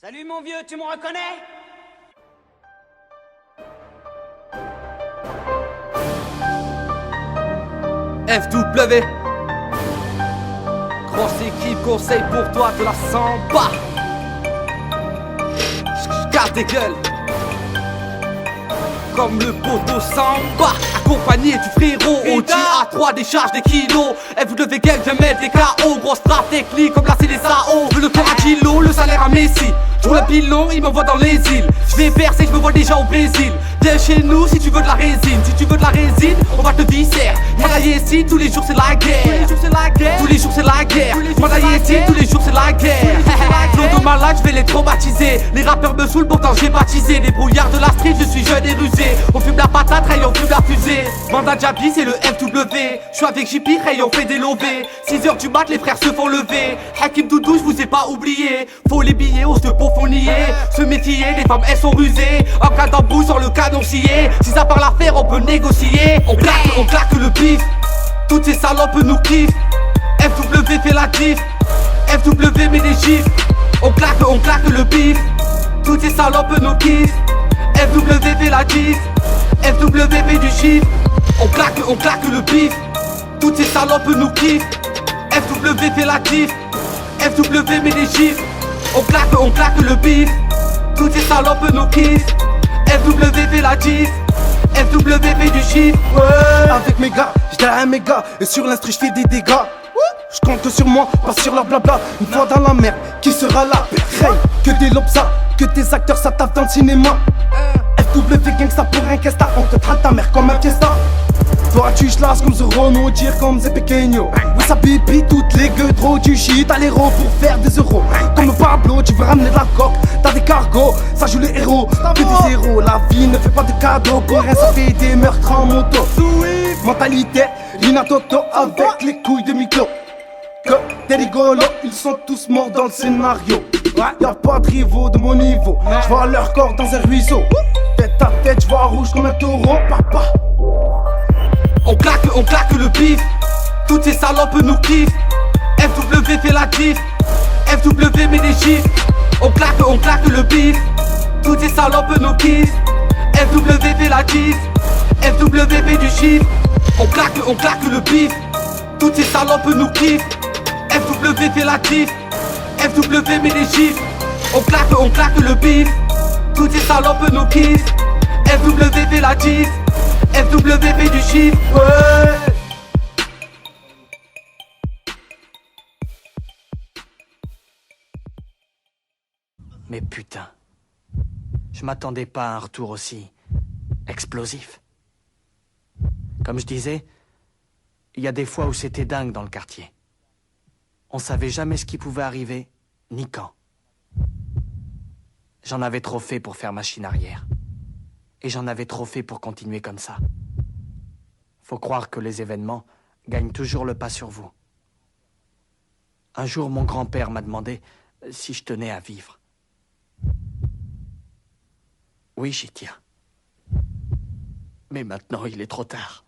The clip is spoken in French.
Salut mon vieux, tu me reconnais? FW, grosse équipe, conseil pour toi de la samba. J'garde tes gueules comme le poteau samba. Accompagné du frérot, OG A3 décharge des kilos. FW gang vient mettre des KO. Grosse strat technique comme là c'est les AO. Je veux le corps à kilo, le salaire à Messi. Je roule un pilon, il m'envoie dans les îles. Je vais percer, je me vois déjà au Brésil. Viens chez nous si tu veux de la résine. Si tu veux de la résine, on va te visser. Manda ici, tous les jours c'est la guerre. Tous les jours c'est la guerre. Tous les jours c'est la guerre. Manda ici, tous les jours c'est la guerre. Flow de malade, je vais les traumatiser. Les rappeurs me saoulent, pourtant j'ai baptisé. Les brouillards de la street, je suis jeune et rusé. On fume la patate, Ray, on fume la fusée. Manda Jabi, c'est le FW. Je suis avec JP, Ray, on fait des lovés. 6h du mat, les frères se font lever. Hakim Doudou, je vous ai pas oublié. Faut les billets, on se pour nier. Se méfier, les femmes elles sont rusées. En cas d'embrouille sur le canon scié. Si ça part l'affaire, on peut négocier. On claque le bif. Toutes ces salopes nous kiffent. FW fait la diff. FW met des gifs. On claque le bif. Toutes ces salopes nous kiffent. FW fait la diff. FW fait du chiffre. On claque le bif. Toutes ces salopes nous kiffent. FW fait la diff. FW met des gifs. On claque le bif. Toutes ces salopes nous kiffent. FW fait la diff. FW fait du chiffre. Ouais. Avec mes gars, j'étais un méga. Et sur l'instru j'fais des dégâts. Je compte sur moi, pas sur leur blabla. Une fois dans la mer, qui sera là? Hey, que des lobsas, que des acteurs, ça tape dans le cinéma. FW gangsta pour un questa. On te traite ta mère comme un fiesta. Toi tu chlasses comme Zoro, nous dire comme Zé Pequeño. Oui ça pipi toutes les gueux trop du shit à l'héros pour faire des euros. Comme Pablo, tu veux ramener de la coque, t'as des cargos, ça joue les héros. Que des héros, la vie ne fait pas de cadeaux. Pour rien ça fait des meurtres en moto. Mentalité, Lina Toto avec les couilles de Miklo. Que des rigolos, ils sont tous morts dans le scénario. Y'a pas de rivaux de mon niveau, j'vois leur corps dans un ruisseau. Tête à tête, j'vois rouge comme un taureau, papa. On claque le bif. Toutes ces salopes nous kiffent. FW fait la diff. FW met des gifs. On claque le bif. Toutes ces salopes nous kiffent. FW fait la diff. FW fait du chiffre. On claque le bif. Toutes ces salopes nous kiffent. FW fait la diff. FW met des gifs. On claque le bif. Toutes ces salopes nous kiffent. FW fait la diff. FW fait du chiffre. Ouais. Mais putain, je m'attendais pas à un retour aussi explosif. Comme je disais, il y a des fois où c'était dingue dans le quartier. On savait jamais ce qui pouvait arriver, ni quand. J'en avais trop fait pour faire machine arrière. Et j'en avais trop fait pour continuer comme ça. Faut croire que les événements gagnent toujours le pas sur vous. Un jour, mon grand-père m'a demandé si je tenais à vivre. Oui, j'y tiens. Mais maintenant, il est trop tard.